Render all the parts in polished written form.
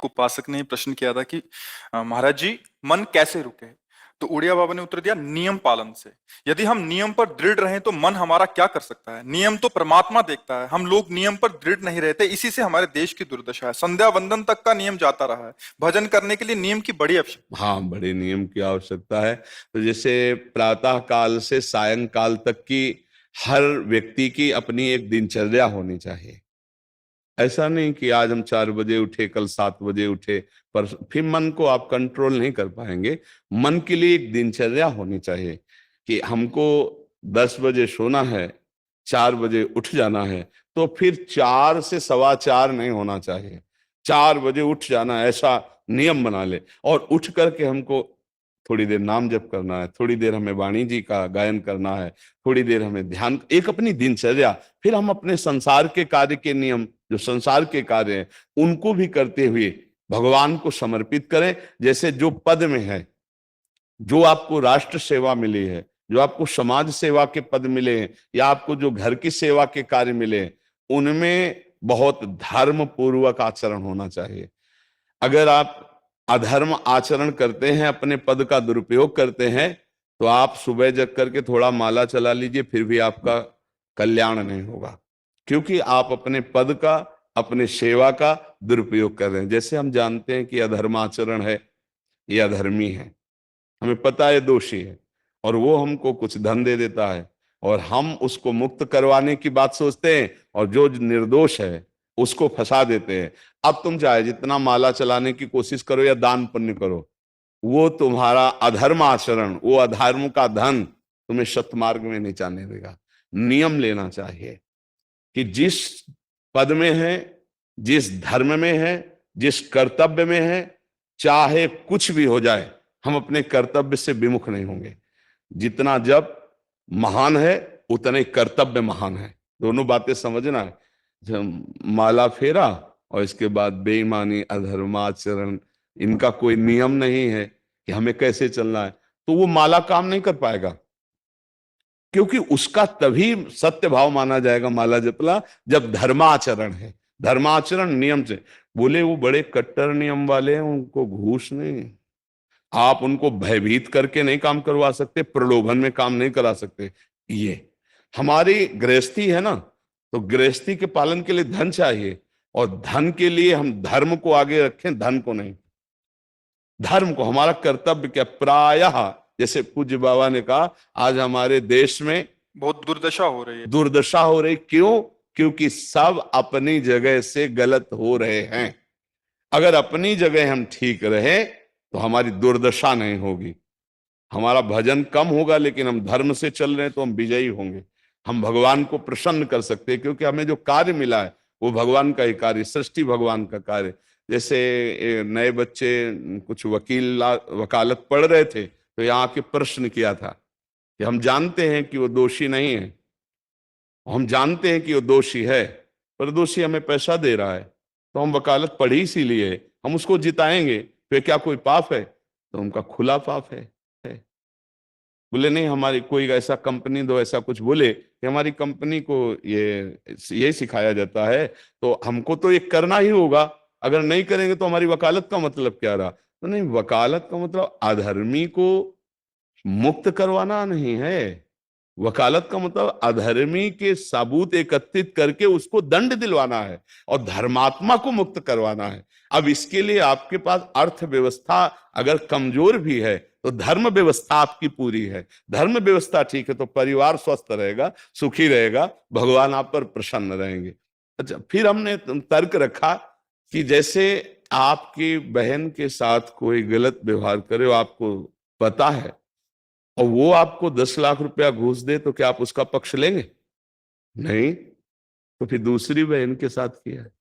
उपासक ने प्रश्न किया था कि महाराज जी, मन कैसे रुके? तो उड़िया बाबा ने उत्तर दिया, नियम पालन से। यदि हम नियम पर दृढ़ रहें तो मन हमारा क्या कर सकता है? नियम तो परमात्मा देखता है। हम लोग नियम पर दृढ़ नहीं रहते, इसी से हमारे देश की दुर्दशा है। संध्या वंदन तक का नियम जाता रहा है। भजन करने के लिए नियम की बड़ी आवश्यकता। हाँ, बड़े नियम की आवश्यकता है। तो जैसे प्रातः काल से सायंकाल तक की हर व्यक्ति की अपनी एक दिनचर्या होनी चाहिए। ऐसा नहीं कि आज हम 4 बजे उठे, कल 7 बजे उठे, पर फिर मन को आप कंट्रोल नहीं कर पाएंगे। मन के लिए एक दिनचर्या होनी चाहिए कि हमको 10 बजे सोना है, 4 बजे उठ जाना है। तो फिर 4 से 4:15 नहीं होना चाहिए, 4 बजे उठ जाना, ऐसा नियम बना ले। और उठ करके हमको थोड़ी देर नाम जप करना है, थोड़ी देर हमें वाणी जी का गायन करना है, थोड़ी देर हमें ध्यान, एक अपनी दिनचर्या। फिर हम अपने संसार के कार्य के नियम, जो संसार के कार्य हैं, उनको भी करते हुए भगवान को समर्पित करें। जैसे जो पद में है, जो आपको राष्ट्र सेवा मिली है, जो आपको समाज सेवा के पद मिले हैं, या आपको जो घर की सेवा के कार्य मिले हैं, उनमें बहुत धर्म पूर्वक आचरण होना चाहिए। अगर आप अधर्म आचरण करते हैं, अपने पद का दुरुपयोग करते हैं, तो आप सुबह जग करके थोड़ा माला चला लीजिए, फिर भी आपका कल्याण नहीं होगा, क्योंकि आप अपने पद का, अपने सेवा का दुरुपयोग कर रहे हैं। जैसे हम जानते हैं कि अधर्माचरण है, ये अधर्मी है, हमें पता है दोषी है, और वो हमको कुछ धन दे देता है, और हम उसको मुक्त करवाने की बात सोचते हैं, और जो निर्दोष है उसको फंसा देते हैं। अब तुम चाहे जितना माला चलाने की कोशिश करो या दान पुण्य करो, वो तुम्हारा अधर्म आचरण, वो अधर्म का धन तुम्हें सतमार्ग में नहीं जाने देगा। नियम लेना चाहिए कि जिस पद में है, जिस धर्म में है, जिस कर्तव्य में है, चाहे कुछ भी हो जाए, हम अपने कर्तव्य से विमुख नहीं होंगे। जितना जप महान है, उतना ही कर्तव्य महान है। दोनों बातें समझना है। माला फेरा और इसके बाद बेईमानी, अधर्माचरण, इनका कोई नियम नहीं है कि हमें कैसे चलना है, तो वो माला काम नहीं कर पाएगा, क्योंकि उसका तभी सत्य भाव माना जाएगा माला जपला, जब धर्माचरण है। धर्माचरण नियम से। बोले वो बड़े कट्टर नियम वाले हैं, उनको घूस नहीं, आप उनको भयभीत करके नहीं काम करवा सकते, प्रलोभन में काम नहीं करा सकते। ये हमारी गृहस्थी है ना, तो गृहस्थी के पालन के लिए धन चाहिए, और धन के लिए हम धर्म को आगे रखें, धन को नहीं। धर्म को, हमारा कर्तव्य क्या, प्रायः जैसे पूज्य बाबा ने कहा, आज हमारे देश में बहुत दुर्दशा हो रही है। दुर्दशा हो रही, क्यों? क्योंकि सब अपनी जगह से गलत हो रहे हैं। अगर अपनी जगह हम ठीक रहे तो हमारी दुर्दशा नहीं होगी। हमारा भजन कम होगा, लेकिन हम धर्म से चल रहे हैं तो हम विजयी होंगे। हम भगवान को प्रसन्न कर सकते हैं, क्योंकि हमें जो कार्य मिला है वो भगवान का ही कार्य, सृष्टि भगवान का कार्य। जैसे नए बच्चे कुछ वकालत पढ़ रहे थे, तो यहाँ आके प्रश्न किया था कि हम जानते हैं कि वो दोषी नहीं है, हम जानते हैं कि वो दोषी है, पर दोषी हमें पैसा दे रहा है, तो हम वकालत पढ़ी इसीलिए, हम उसको जिताएंगे, फिर क्या कोई पाप है? तो उनका खुला पाप है। बोले नहीं, हमारी कोई ऐसा कंपनी दो, ऐसा कुछ बोले कि हमारी कंपनी को ये सिखाया जाता है, तो हमको तो ये करना ही होगा, अगर नहीं करेंगे तो हमारी वकालत का मतलब क्या रहा? तो नहीं, वकालत का मतलब अधर्मी को मुक्त करवाना नहीं है। वकालत का मतलब अधर्मी के सबूत एकत्रित करके उसको दंड दिलवाना है, और धर्मात्मा को मुक्त करवाना है। अब इसके लिए आपके पास अर्थव्यवस्था अगर कमजोर भी है, तो धर्म व्यवस्था आपकी पूरी है। धर्म व्यवस्था ठीक है तो परिवार स्वस्थ रहेगा, सुखी रहेगा, भगवान आप पर प्रसन्न रहेंगे। अच्छा, फिर हमने तर्क रखा कि जैसे आपकी बहन के साथ कोई गलत व्यवहार करे, वो आपको पता है, और वो आपको 10 लाख रुपया घूस दे, तो क्या आप उसका पक्ष लेंगे? नहीं। तो फिर दूसरी बहन के साथ किया है।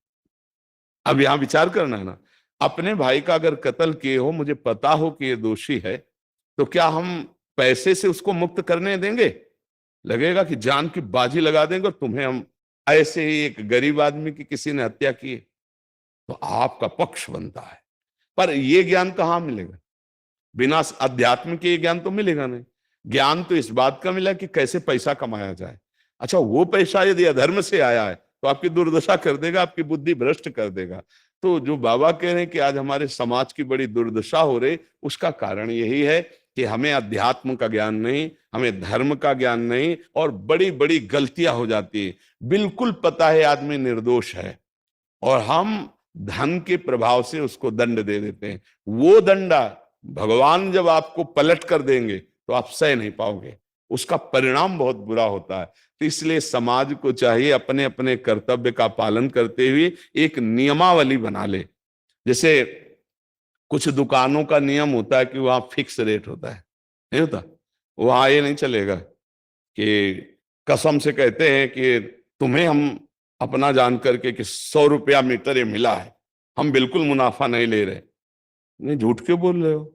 अब यहां विचार करना है ना, अपने भाई का अगर कत्ल किए हो, मुझे पता हो कि ये दोषी है, तो क्या हम पैसे से उसको मुक्त करने देंगे? लगेगा कि जान की बाजी लगा देंगे, और तुम्हें हम, ऐसे ही एक गरीब आदमी की किसी ने हत्या की है, तो आपका पक्ष बनता है। पर ये ज्ञान कहाँ मिलेगा? बिना अध्यात्म के ये ज्ञान तो मिलेगा नहीं। ज्ञान तो इस बात का मिला कि कैसे पैसा कमाया जाए। अच्छा, वो पैसा यदि अधर्म से आया है तो आपकी दुर्दशा कर देगा, आपकी बुद्धि भ्रष्ट कर देगा। तो जो बाबा कह रहे हैं कि आज हमारे समाज की बड़ी दुर्दशा हो रही, उसका कारण यही है कि हमें अध्यात्म का ज्ञान नहीं, हमें धर्म का ज्ञान नहीं, और बड़ी बड़ी गलतियां हो जाती है। बिल्कुल पता है आदमी निर्दोष है और हम धन के प्रभाव से उसको दंड दे देते हैं। वो दंडा भगवान जब आपको पलट कर देंगे तो आप सह नहीं पाओगे, उसका परिणाम बहुत बुरा होता है। तो इसलिए समाज को चाहिए अपने अपने कर्तव्य का पालन करते हुए एक नियमावली बना ले। जैसे कुछ दुकानों का नियम होता है कि वहां फिक्स रेट होता है, नहीं होता? वहां ये नहीं चलेगा कि कसम से कहते हैं कि तुम्हें हम अपना जान करके कि 100 रुपया मीटर ये मिला है, हम बिल्कुल मुनाफा नहीं ले रहे। नहीं, झूठ क्यों बोल रहे हो?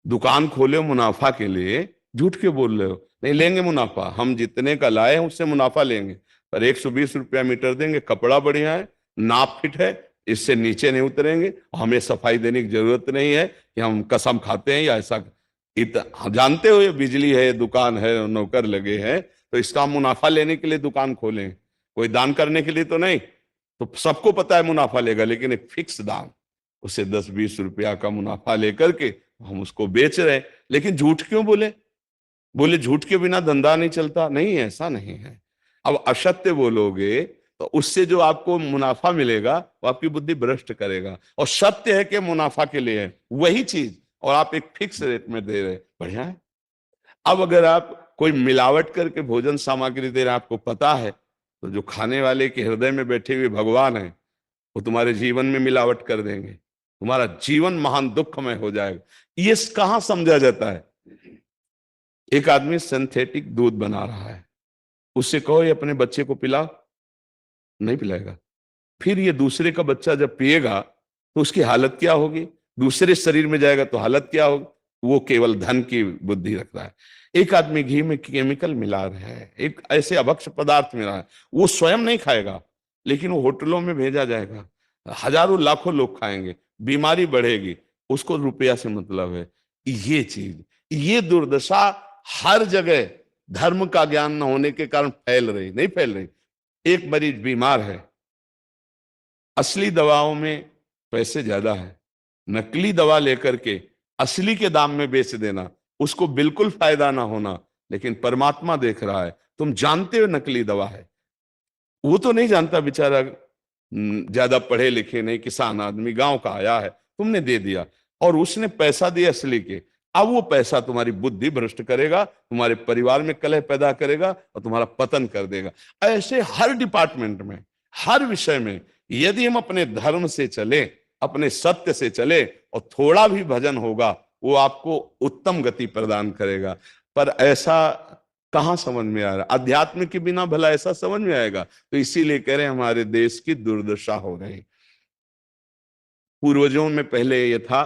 दुकान खोले हो मुनाफा के लिए, झूठ क्यों बोल रहे हो? नहीं लेंगे मुनाफा, हम जितने का लाए हैं उससे मुनाफा लेंगे, पर 120 रुपया मीटर देंगे, कपड़ा बढ़िया है, नाप फिट है, इससे नीचे नहीं उतरेंगे, हमें सफाई देने की जरूरत नहीं है कि हम कसम खाते हैं या ऐसा। जानते हो ये बिजली है, दुकान है, नौकर लगे हैं, तो इसका मुनाफा लेने के लिए दुकान खोलें, कोई दान करने के लिए तो नहीं। तो सबको पता है मुनाफा लेगा, लेकिन एक फिक्स दाम, उसे 10-20 रुपया का मुनाफा लेकर के हम उसको बेच रहे हैं। लेकिन झूठ क्यों बोले? बोले झूठ के बिना धंधा नहीं चलता? नहीं, ऐसा नहीं है। अब असत्य बोलोगे तो उससे जो आपको मुनाफा मिलेगा वो आपकी बुद्धि भ्रष्ट करेगा, और सत्य है कि मुनाफा के लिए है वही चीज, और आप एक फिक्स रेट में दे रहे, बढ़िया है। अब अगर आप कोई मिलावट करके भोजन सामग्री दे रहे हैं, आपको पता है, तो जो खाने वाले के हृदय में बैठे हुए भगवान है वो तुम्हारे जीवन में मिलावट कर देंगे, तुम्हारा जीवन महान दुखमय हो जाएगा। ये कहां समझा जाता है? एक आदमी सिंथेटिक दूध बना रहा है, उससे कहो ये अपने बच्चे को पिला, नहीं पिलाएगा। फिर ये दूसरे का बच्चा जब पिएगा तो उसकी हालत क्या होगी? दूसरे शरीर में जाएगा तो हालत क्या होगी? वो केवल धन की बुद्धि रख रहा है। एक आदमी घी में केमिकल मिला रहा है, एक ऐसे अभक्ष पदार्थ मिला है, वो स्वयं नहीं खाएगा, लेकिन वो होटलों में भेजा जाएगा, हजारों लाखों लोग खाएंगे, बीमारी बढ़ेगी, उसको रुपया से मतलब है। ये चीज, ये दुर्दशा हर जगह धर्म का ज्ञान न होने के कारण फैल रही, नहीं फैल रही। एक मरीज बीमार है, असली दवाओं में पैसे ज्यादा है, नकली दवा लेकर के असली के दाम में बेच देना, उसको बिल्कुल फायदा ना होना। लेकिन परमात्मा देख रहा है, तुम जानते हो नकली दवा है, वो तो नहीं जानता बेचारा, ज्यादा पढ़े लिखे नहीं, किसान आदमी गांव का आया है, तुमने दे दिया और उसने पैसा दिया असली के। अब वो पैसा तुम्हारी बुद्धि भ्रष्ट करेगा, तुम्हारे परिवार में कलह पैदा करेगा और तुम्हारा पतन कर देगा। ऐसे हर डिपार्टमेंट में, हर विषय में यदि हम अपने धर्म से चले, अपने सत्य से चले, और थोड़ा भी भजन होगा, वो आपको उत्तम गति प्रदान करेगा। पर ऐसा कहां समझ में आ रहा? अध्यात्म के बिना भला ऐसा समझ में आएगा? तो इसीलिए कह रहे हैं हमारे देश की दुर्दशा हो रही। पूर्वजों में पहले यह था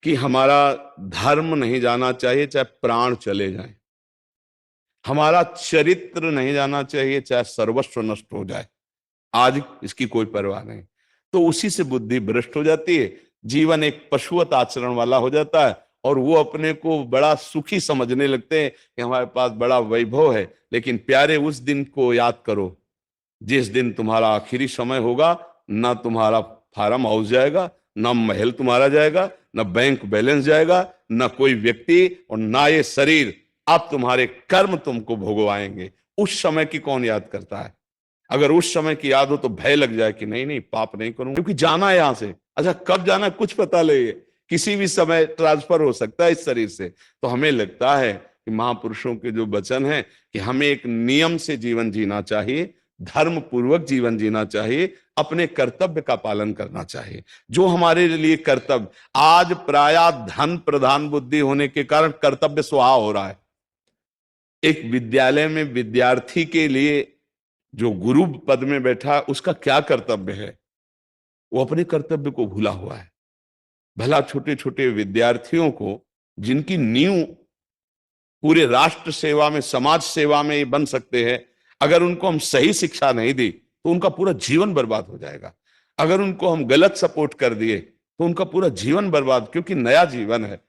कि हमारा धर्म नहीं जाना चाहिए चाहे प्राण चले जाएं, हमारा चरित्र नहीं जाना चाहिए चाहे सर्वस्व नष्ट हो जाए। आज इसकी कोई परवाह नहीं, तो उसी से बुद्धि भ्रष्ट हो जाती है, जीवन एक पशुवत आचरण वाला हो जाता है, और वो अपने को बड़ा सुखी समझने लगते हैं कि हमारे पास बड़ा वैभव है। लेकिन प्यारे, उस दिन को याद करो जिस दिन तुम्हारा आखिरी समय होगा, ना तुम्हारा फार्म हाउस जाएगा, ना महल तुम्हारा जाएगा, ना बैंक बैलेंस जाएगा, ना कोई व्यक्ति, और ना ये शरीर। अब तुम्हारे कर्म तुमको भोगवाएंगे। उस समय की कौन याद करता है? अगर उस समय की याद हो तो भय लग जाए कि नहीं नहीं, पाप नहीं करूंगा, क्योंकि जाना है यहां से। अच्छा, कब जाना है कुछ पता नहीं है, किसी भी समय ट्रांसफर हो सकता है इस शरीर से। तो हमें लगता है कि महापुरुषों के जो वचन है कि हमें एक नियम से जीवन जीना चाहिए, धर्म पूर्वक जीवन जीना चाहिए, अपने कर्तव्य का पालन करना चाहिए। जो हमारे लिए कर्तव्य, आज प्रायः धन प्रधान बुद्धि होने के कारण कर्तव्य स्वाहा हो रहा है। एक विद्यालय में विद्यार्थी के लिए जो गुरु पद में बैठा, उसका क्या कर्तव्य है? वो अपने कर्तव्य को भूला हुआ है। भला छोटे छोटे विद्यार्थियों को, जिनकी नींव पूरे राष्ट्र सेवा में, समाज सेवा में ये बन सकते हैं, अगर उनको हम सही शिक्षा नहीं दी तो उनका पूरा जीवन बर्बाद हो जाएगा। अगर उनको हम गलत सपोर्ट कर दिए तो उनका पूरा जीवन बर्बाद, क्योंकि नया जीवन है।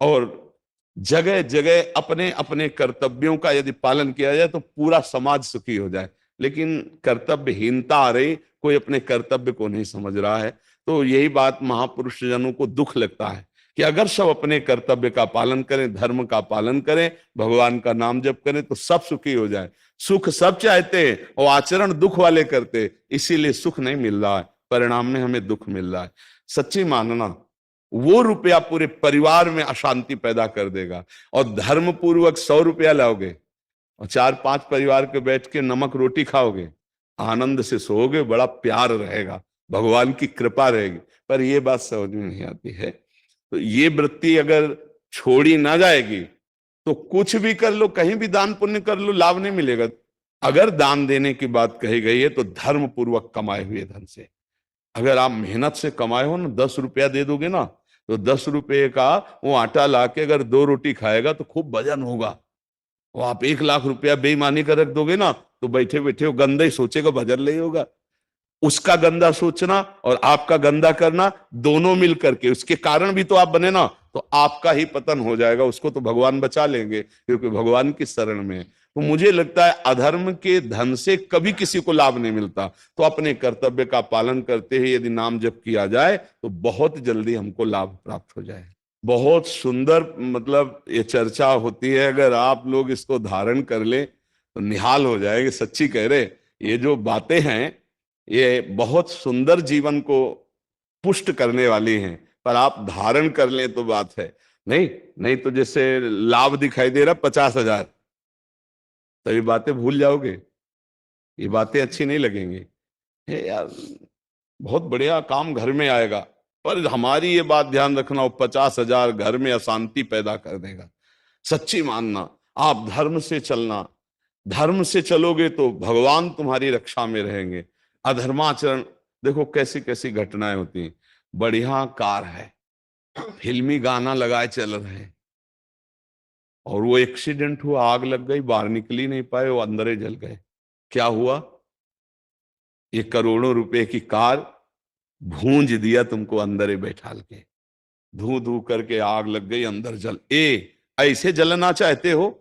और जगह जगह अपने अपने कर्तव्यों का यदि पालन किया जाए तो पूरा समाज सुखी हो जाए। लेकिन कर्तव्यहीनता आ रही, कोई अपने कर्तव्य को नहीं समझ रहा है। तो यही बात महापुरुष जनों को दुख लगता है कि अगर सब अपने कर्तव्य का पालन करें, धर्म का पालन करें, भगवान का नाम जप करें तो सब सुखी हो जाए। सुख सब चाहते हैं और आचरण दुख वाले करते, इसीलिए सुख नहीं मिल रहा है, परिणाम में हमें दुख मिल रहा है। सच्ची मानना, वो रुपया पूरे परिवार में अशांति पैदा कर देगा। और धर्म पूर्वक 100 रुपया लाओगे और 4-5 परिवार के बैठ के नमक रोटी खाओगे, आनंद से सोओगे, बड़ा प्यार रहेगा, भगवान की कृपा रहेगी। पर ये बात समझ में नहीं आती है। तो ये वृत्ति अगर छोड़ी ना जाएगी तो कुछ भी कर लो, कहीं भी दान पुण्य कर लो, लाभ नहीं मिलेगा। अगर दान देने की बात कही गई है तो धर्म पूर्वक कमाए हुए धन से। अगर आप मेहनत से कमाए हो ना, 10 रुपया दे दोगे ना, तो 10 रुपये का वो आटा लाके अगर 2 रोटी खाएगा तो खूब वजन होगा। वो आप 1 लाख रुपया बेईमानी कर रख दोगे ना, तो बैठे बैठे वो गंदा ही सोचेगा, भजन नहीं होगा। उसका गंदा सोचना और आपका गंदा करना, दोनों मिल करके, उसके कारण भी तो आप बने ना, तो आपका ही पतन हो जाएगा। उसको तो भगवान बचा लेंगे क्योंकि भगवान की शरण में। तो मुझे लगता है अधर्म के धन से कभी किसी को लाभ नहीं मिलता। तो अपने कर्तव्य का पालन करते हुए यदि नाम जप किया जाए तो बहुत जल्दी हमको लाभ प्राप्त हो जाए। बहुत सुंदर, मतलब ये चर्चा होती है, अगर आप लोग इसको धारण कर ले तो निहाल हो जाएगी। सच्ची कह रहे, ये जो बातें हैं ये बहुत सुंदर जीवन को पुष्ट करने वाली हैं, पर आप धारण कर लें तो बात है। नहीं तो जैसे लाभ दिखाई दे रहा 50,000, तो ये बातें भूल जाओगे, ये बातें अच्छी नहीं लगेंगी। हे यार, बहुत बढ़िया काम घर में आएगा, पर हमारी ये बात ध्यान रखना, वो 50,000 घर में अशांति पैदा कर देगा। सच्ची मानना, आप धर्म से चलना, धर्म से चलोगे तो भगवान तुम्हारी रक्षा में रहेंगे। अधर्माचरण, देखो कैसी कैसी घटनाएं होती हैं। बढ़िया कार है, फिल्मी गाना लगाए चल रहे हैं, और वो एक्सीडेंट हुआ, आग लग गई, बाहर निकल ही नहीं पाए, वो अंदर ही जल गए। क्या हुआ? ये करोड़ों रुपए की कार भूंज दिया तुमको अंदर ही बैठाल के, धू धू करके आग लग गई, अंदर जल। ऐसे जलना चाहते हो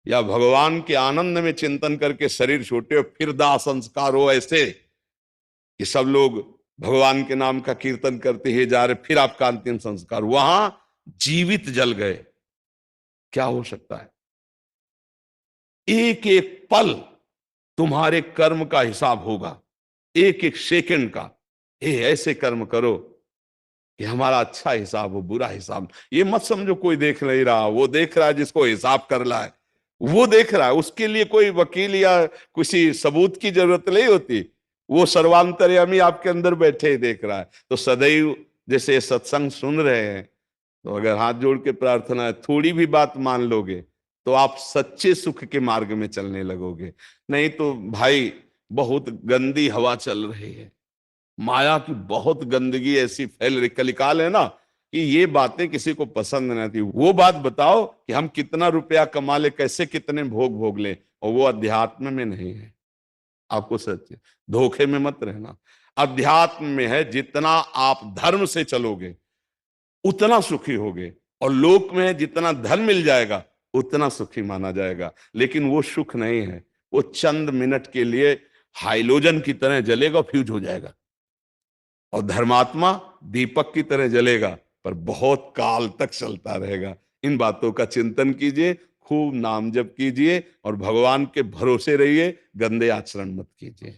या भगवान के आनंद में चिंतन करके शरीर छोटे हो फिर दाह संस्कार हो ऐसे कि सब लोग भगवान के नाम का कीर्तन करते ही जा रहे, फिर आपका अंतिम संस्कार वहां जीवित जल गए? क्या हो सकता है? एक एक पल तुम्हारे कर्म का हिसाब होगा, एक एक सेकंड का। ऐसे कर्म करो कि हमारा अच्छा हिसाब हो, बुरा हिसाब। ये मत समझो कोई देख नहीं रहा, वो देख रहा है जिसको हिसाब करना है, वो देख रहा है। उसके लिए कोई वकील या किसी सबूत की जरूरत नहीं होती, वो सर्वांतर्यामी आपके अंदर बैठे ही देख रहा है। तो सदैव जैसे सत्संग सुन रहे हैं, तो अगर हाथ जोड़ के प्रार्थना है, थोड़ी भी बात मान लोगे तो आप सच्चे सुख के मार्ग में चलने लगोगे। नहीं तो भाई बहुत गंदी हवा चल रही है, माया की बहुत गंदगी ऐसी फैल रही, कलिकाल है ना, कि ये बातें किसी को पसंद नहीं आती। वो बात बताओ कि हम कितना रुपया कमा ले, कैसे कितने भोग भोग ले, और वो अध्यात्म में नहीं है। आपको सच धोखे में मत रहना, अध्यात्म में है। जितना आप धर्म से चलोगे उतना सुखी होगे, और लोक में जितना धन मिल जाएगा उतना सुखी माना जाएगा। लेकिन वो सुख नहीं है, वो चंद मिनट के लिए हाइलोजन की तरह जलेगा, फ्यूज हो जाएगा। और धर्मात्मा दीपक की तरह जलेगा, पर बहुत काल तक चलता रहेगा। इन बातों का चिंतन कीजिए, खूब नाम जप कीजिए, और भगवान के भरोसे रहिए, गंदे आचरण मत कीजिए।